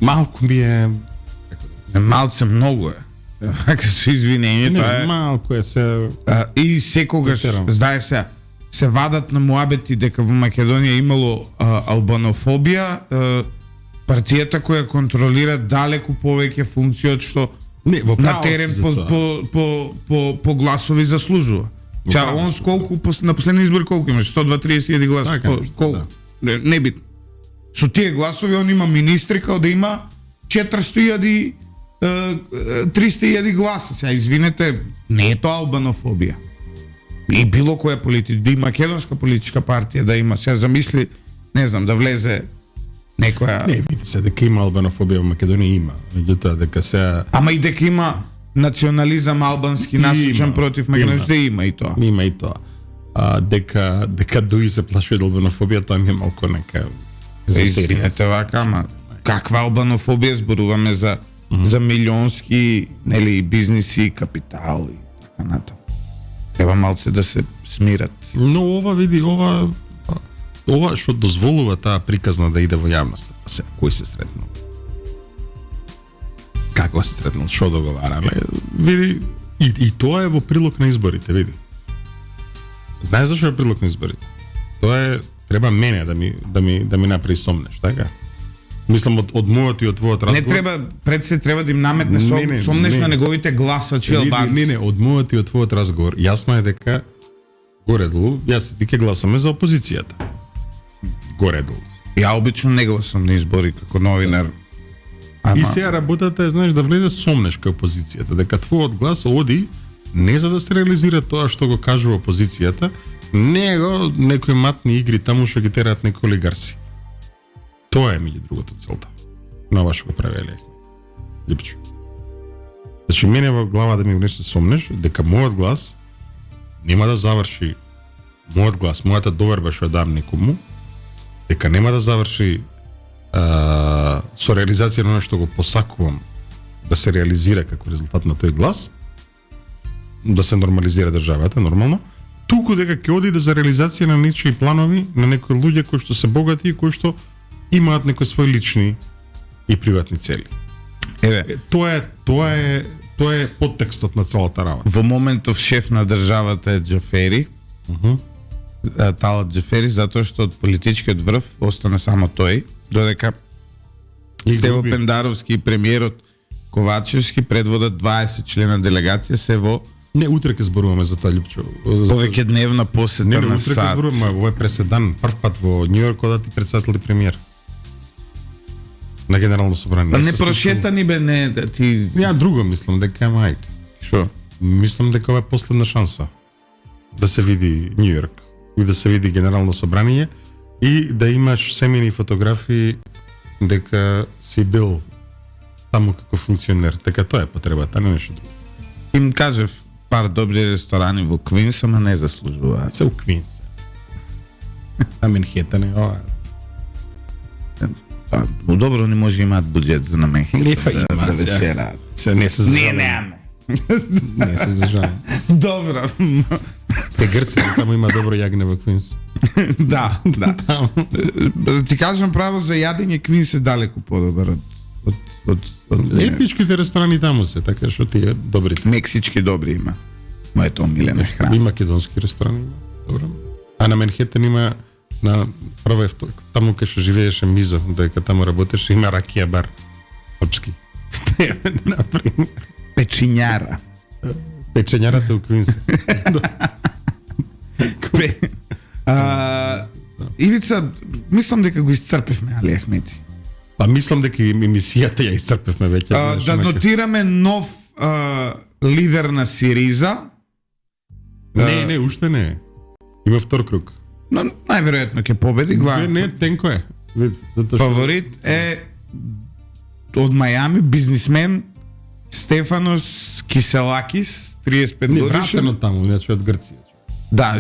B: Малку ми е...
A: Малце многу е. Вака со извинение, тоа е...
B: Малку е се...
A: И секогаш, знае се вадат на муабети дека во Македонија имало албанофобија, партијата која контролира далеку повеќе функции од што на терен по гласови заслужува. Ча, он сколку на последни избори колку имаш? 120-30 гласа. Колку? Не бит. Со тие гласови он има министри као да има 400.000 300.000 гласа. Сега извинете, не е тоа албанофобија. И било која и македонска политичка партија да има. Сега замисли, не знам, да влезе некоја...
B: Не, види се дека има албанофобија во Македонија, има. Меѓутоа дека сега...
A: Ама и дека има национализам албански насочен против македонците, има и тоа.
B: Има и тоа. Дека Дуи се плаши од албанофобија, тоа ми е малку нека...
A: Извинете вака, ама каква албанофобија, зборуваме за милионски, нели, бизниси, капитал и така натаму. Треба малце да се смират.
B: Но ова види, ова што дозволува таа приказна да иде во јавноста. Кој се сретнал? Како се сретнал? Што договарале? Види, и тоа е во прилог на изборите, види. Знаеш зашто е прилог на изборите? Тоа е, треба мене да ми направи сомнеш, така? Мислам од мојот и од твојот разговор.
A: Не треба, пред се треба да им наметне сомнеш на неговите гласачи албанци.
B: Не, од мојот и од твојот разговор. Јасно е дека горе-долу, јас и ти ке гласаме за опозицијата. Горе-долу.
A: Ја обично не гласам на избори како новинар.
B: И сега работата е, знаеш, да влезе сомнеш кај опозицијата, дека твојот глас оди не за да се реализира тоа што го кажува опозицијата, него некои матни игри таму што ги терат некои олигарси. Тоа е меѓу другото целта. На вашо го прави Еле Липчо. Значи, мене во глава да ми внесе сомнеш дека мојот глас нема да заврши, мојот глас, мојата доверба што дам некому, дека нема да заврши со реализација на што го посакувам да се реализира како резултат на тој глас, да се нормализира државата, нормално, туку дека ќе оди за реализација на нечии планови, на некои луѓе кои што се богати и кои што имаат некои свои лични и приватни цели. Тоа е подтекстот на целата работа.
A: Во моментов шеф на државата е Џафери. Талат Џафери, затоа што од политичкиот врв остана само тој, додека Стево Пендаровски и премиерот Ковачевски предводат 20 члена делегација се во...
B: Не, утре ќе зборуваме за тоа, Липчо.
A: Повеќе дневна посета на
B: утре
A: САД.
B: ќе зборуваме, ова е преседан, прв пат во Њујорк одат и председател и премиер на Генерално собрание.
A: Па не прошета ни бе, не, ти...
B: Ја друго мислам, дека мајт.
A: Шо?
B: Мислам дека ова е последна шанса да се види Њујорк и да се види Генерално собрание и да имаш семени фотографии дека си бил таму како функционер. Така тоа е потребата, не нешто друго.
A: Им кажев пар добри ресторани во Квинс, ама не заслужуваат.
B: Се у Квинс. На Менхетен е ова.
A: Удобро не може имаат буџет за на Менхетен.
B: Не па имаат,
A: да вечераат.
B: Се не се
A: Не,
B: зажалам.
A: немаме.
B: Не се зажалам.
A: Добро.
B: Те грци таму има добро јагне во Квинс.
A: Да. Да ти кажам право, за јадење Квинс е далеку подобар од
B: Епичките ресторани таму се, така што тие добрите.
A: мексички добри има. Моето омилена храна.
B: И македонски ресторани има. Добро. А на Менхетен има на прва таму кај што живееше Мизо, дека таму работеше, има ракија бар српски. Например,
A: Печињара.
B: печењарата у Квинс.
A: Ивица, мислам дека го исцрпивме Али Ахмети.
B: Па мислам дека и емисијата ја исцрпевме веќе. знаеш,
A: Да
B: нека-
A: нотираме нов лидер на Сириза.
B: Не, уште не. Има втор круг.
A: Но најверојатно ќе победи главен.
B: Не, тенко е. Вид, затоа што
A: Фаворит е од Мајами, бизнисмен Стефанос Киселакис, 35
B: не
A: годишен.
B: вратено таму, иначе од Грција.
A: Да,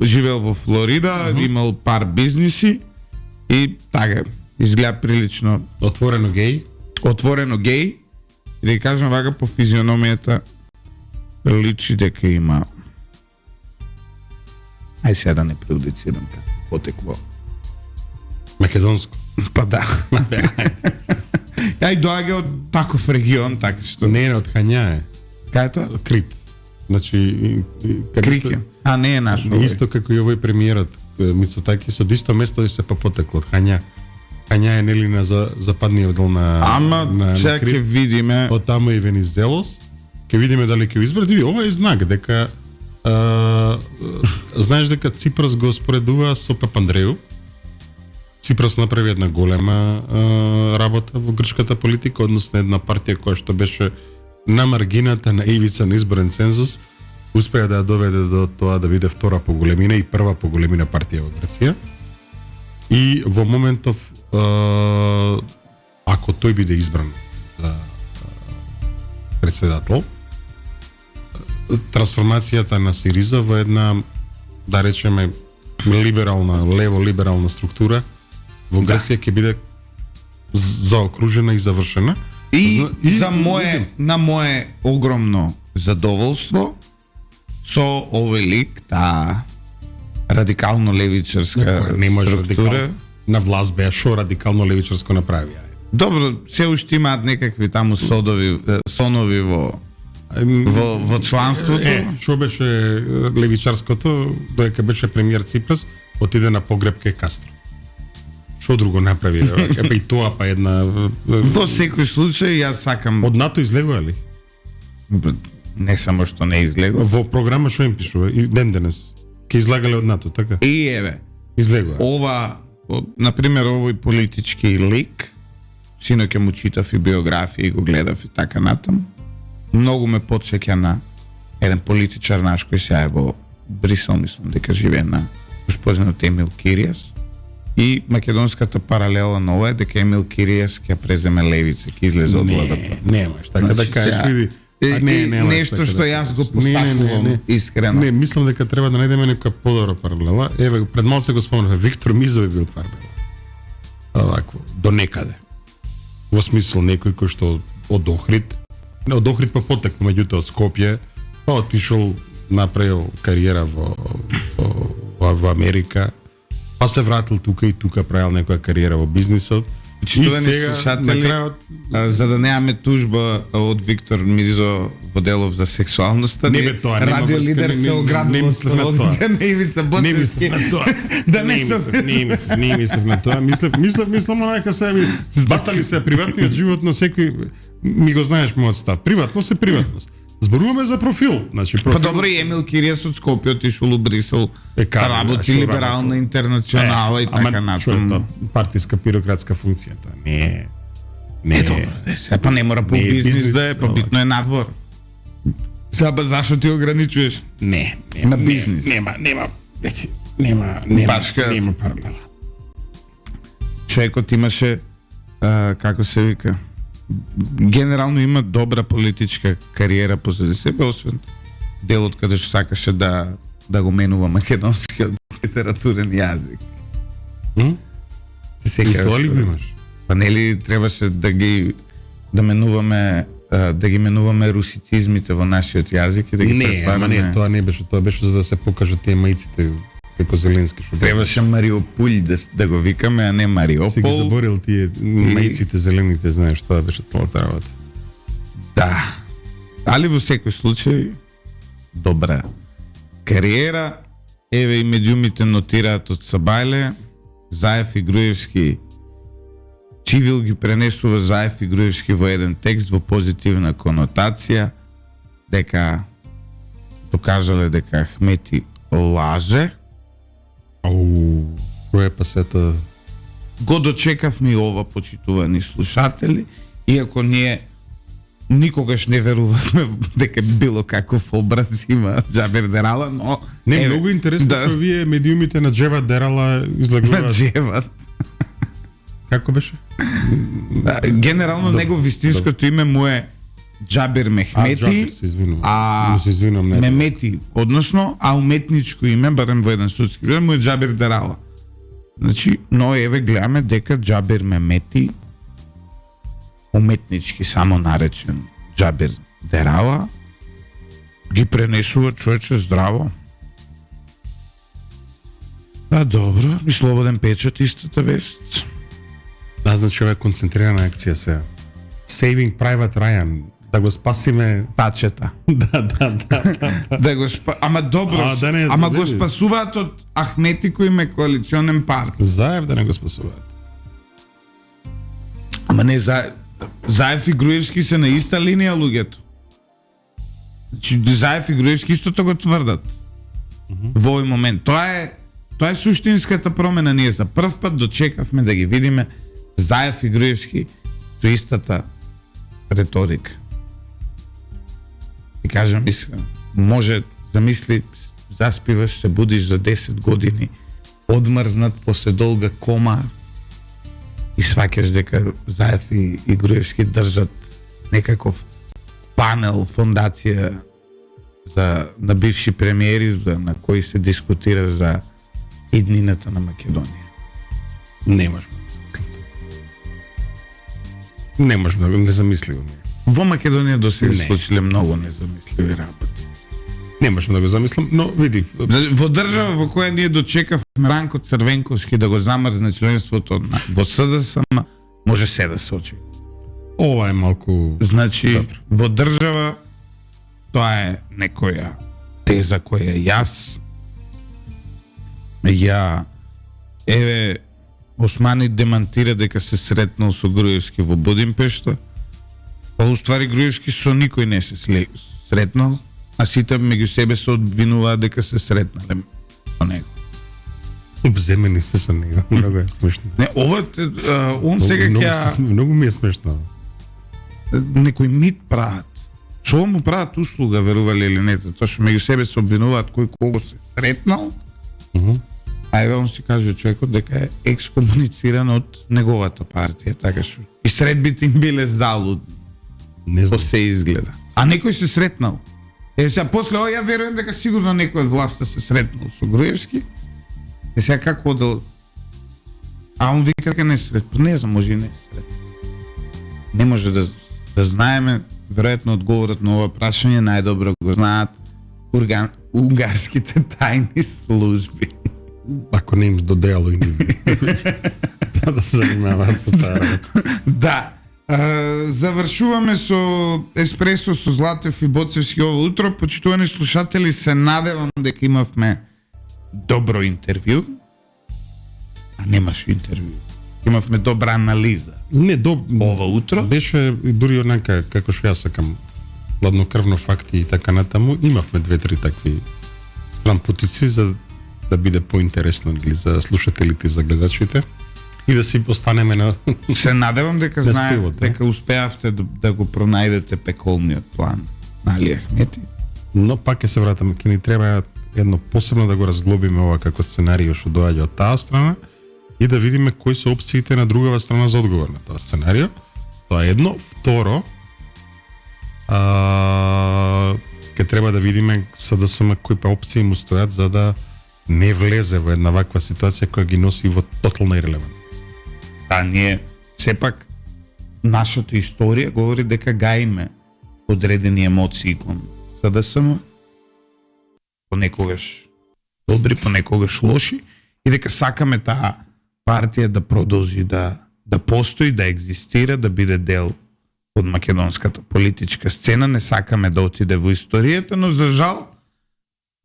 A: живеел во Флорида, имал пар бизниси и така, изгледа прилично
B: Отворено геј.
A: отворено геј. И да ја кажам вака по физиономијата личи дека има. Ај сега да не преудицирам како потекло.
B: Македонско.
A: Па да. Ај доаѓа од таков регион, така што.
B: Не е од Хања е.
A: Кај е тоа?
B: Крит. Значи,
A: Крикја. А не е наш.
B: Исто како и овој премиерот Мицотакис, од исто место се па потекло од Хања. Хања е нели на западниот дел на
A: Ама сега ќе видиме.
B: Од таму и Венизелос. Ќе видиме дали ќе изберат. Види, ова е знак дека знаеш дека Ципрас го споредува со Папандреу. Ципрас направи една голема работа во грчката политика, односно една партија која што беше на маргината на ивица на изборен цензус, успеа да ја доведе до тоа да биде втора по големина и прва по големина партија во Грција. И во моментов ако тој биде избран за председател, трансформацијата на Сириза во една, да речеме, лево-либерална структура во Грција ќе биде заокружена и завршена.
A: И на мое огромно задоволство со овој лик, таа радикално левичарска
B: Не може
A: структура.
B: радикално. На власт беа што радикално левичарско направија.
A: Добро, се уште имаат некакви таму сонови во чланството.
B: Што беше левичарското, додека беше премиер Ципрас, отиде на погреб кај Кастро. Што друго направи? Епа и тоа па една...
A: Во секој случај, јас сакам...
B: Од НАТО излегува ли?
A: Не само што не излегува.
B: Во програма што им пишува? И ден денес. Ке излагале од НАТО, така?
A: И еве,
B: Излегува.
A: например, овој политички лик, синоќа му читав и биографија и го гледав и така натаму, многу ме потсеќа на еден политичар наш кој сега е во Брисел, мислам дека живее на господинот Емил Киријас. И македонската паралела на ова е дека Емил Киријас ќе преземе левица, ќе излезе од владата.
B: Немаш, така да кажеш, види.
A: Нешто што јас го посакувам искрено.
B: Не, мислам дека треба да најдеме нека подобра паралела. Еве, пред малце го спомнав, Виктор Мизов е бил паралела. Овако, до некаде. Во смисла некој кој што од Охрид, не од Охрид па потекло, меѓутоа од Скопје, па отишол, направил кариера во Америка, па се вратил тука и тука правил некоја кариера во бизнисот.
A: Почитувани слушатели, за да немаме тужба од Виктор Мизо Воделов за сексуалноста,
B: не бе тоа, нема
A: радио
B: врска,
A: лидер се оградува од словодите на Ивица
B: Не мислев
A: Боцевски.
B: на тоа.
A: Да не се...
B: Не мислев на тоа. Мислам онака себе батали се приватниот живот на секој, ми го знаеш мојот став. Приватност е приватност. Зборуваме за профил, значи профил.
A: Па добро, и Емил Киријас од Скопје отишол у Брисел, работи
B: што
A: либерална
B: работи?
A: интернационала и така натаму.
B: Партиска пирократска функција тоа. Не.
A: Добро, па не мора по
B: Не е
A: бизнис
B: бизнис,
A: да е, па
B: ова.
A: битно е надвор. Сега зашо ти ограничуваш?
B: Не.
A: На бизнис.
B: Нема
A: Башка.
B: нема паралела.
A: Човекот имаше како се вика, генерално има добра политичка кариера позади себе, освен делот каде што сакаше да го менува македонскиот литературен јазик. Се
B: И тоа ли
A: сеќаваш?
B: го имаш?
A: Па нели требаше да менуваме русицизмите во нашиот јазик и да ги
B: Не, ама
A: претвараме.
B: не, тоа не беше, тоа беше за да се покажат тие маиците како Зеленски што
A: Требаше Мариопулј да го викаме, а не
B: се ги
A: Мариопол.
B: заборил тие маиците зелените, знаеш, тоа беше целата работа.
A: Да. Али во секој случај добра кариера. Еве и медиумите нотираат од Сабајле, Заев и Груевски. Чивил ги пренесува Заев и Груевски во еден текст во позитивна конотација, дека докажале дека Ахмети лаже.
B: Ау, кој е пасета?
A: Го дочекавме и ова, почитувани слушатели, иако ние никогаш не верувавме дека било каков образ има Џабер Дерала, но
B: Не,
A: еве,
B: многу интересно
A: да,
B: што вие медиумите на Джева Дерала
A: на
B: излагуваат.
A: Џеват.
B: Како беше?
A: Да, генерално негов вистинското име му е Џабер Мехмети,
B: Џабер, се извинувам.
A: а
B: Но се извинувам, не.
A: Мемети, односно, а уметничко име, барем во еден судски билет, му е Џабер Дерала. Значи, но еве гледаме дека Џабер Мемети, уметнички само наречен Џабер Дерала, ги пренесува човече здраво. Да, добро, и слободен печат истата вест.
B: Да, значи ова е концентрирана акција сега. Saving Private Ryan, да го спасиме.
A: Пачета.
B: Да.
A: Да го ама добро,
B: А, да не,
A: ама
B: да
A: го
B: не.
A: спасуваат од Ахмети кој им е коалиционен партнер.
B: Заев да не го спасуваат.
A: Ама не, Заев и Груевски се на иста линија луѓето. Значи, Заев и Груевски истото го тврдат. Во овој момент. Тоа е суштинската промена. Ние за прв пат дочекавме да ги видиме Заев и Груевски со истата реторика. И кажам искрено, може замисли, заспиваш, се будиш за 10 години, одмрзнат после долга кома и сваќаш дека Заев и Груевски држат некаков панел, фондација на бивши премиери на кои се дискутира за иднината на Македонија.
B: Не можам. Не можам да го незамисливо.
A: Во Македонија до сега
B: Не.
A: се случиле многу незамисливи работи.
B: Не можам да го замислам, но види,
A: Во држава во која ние дочекавме Ранко Црвенковски да го замрзне членството во СДСМ, може се да се очекува.
B: ова е малку.
A: Значи,
B: Добро.
A: во држава тоа е некоја теза која јас еве Османи демантира дека се сретнал со Груевски во Будимпешта. Па уствари Груевски со никој не се сретнал, а сите меѓу себе се обвинуваат дека се сретнале со него.
B: Обземени се со него. Многу е смешно.
A: Не, ова он сега
B: Многу ми е смешно.
A: некој мит прават. Што му прават услуга, верували или не, тоа што меѓу себе се обвинуваат кој кого се сретнал. А еве он си каже човекот дека е екскомунициран од неговата партија, така што и средбите им биле залудни,
B: Не знам.
A: по се изгледа. А некој се сретнал. Сега после ова ја верувам дека сигурно некој од власта се сретнал со Груевски. Сега како одел? А он вика дека не се сретнал. Не знам, може и не се сретнал. Не може да знаеме, веројатно одговорот на ова прашање најдобро го знаат унгарските тајни служби.
B: Ако не им додело и ними. Да се занимаваат со таа работа.
A: Да. Завршуваме со еспресо со Златев и Боцевски ово утро. Почитувани слушатели, се надевам дека имавме добро интервју. А немаше интервју. Имавме добра анализа.
B: Не,
A: Ова утро?
B: Беше дури онака како што јас сакам ладнокрвно факти и така натаму. Имавме 2-3 такви стрампутици за да биде поинтересно или за слушателите и за гледачите и да си останеме на
A: Се надевам дека
B: На
A: знаете,
B: стилот,
A: дека успеавте да го пронајдете пеколниот план на Али Ахмети.
B: Но пак ќе се вратам, ќе ни треба едно посебно да го разглобиме ова како сценарио што доаѓа од таа страна и да видиме кои се опциите на другава страна за одговор на тоа сценарио. Тоа е едно. Второ, ке треба да видиме СДСМ кои па опции му стојат за да не влезе во една ваква ситуација која ги носи во тотална ирелевантност.
A: ние сепак нашата историја говори дека гаиме одредени емоции кон СДСМ, понекогаш добри, понекогаш лоши, и дека сакаме таа партија да продолжи да постои, да екзистира, да биде дел од македонската политичка сцена. Не сакаме да отиде во историјата, но за жал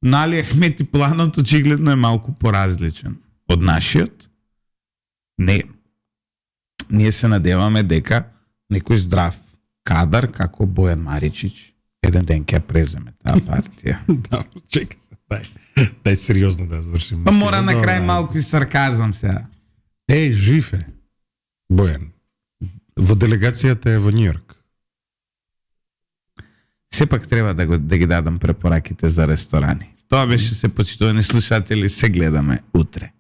A: Нали Ахмети планот очигледно е малку поразличен од нашиот. Не. Ние се надеваме дека некој здрав кадар како Бојан Маричич еден ден ќе преземе таа партија.
B: Да, чекай се, дај сериозно да завршим.
A: Па мора на крај малку и сарказам сега.
B: Жив е Бојан. Во делегацијата е во Њујорк.
A: Сепак треба да ги дадам препораките за ресторани. Тоа беше се, почитувани слушатели, се гледаме утре.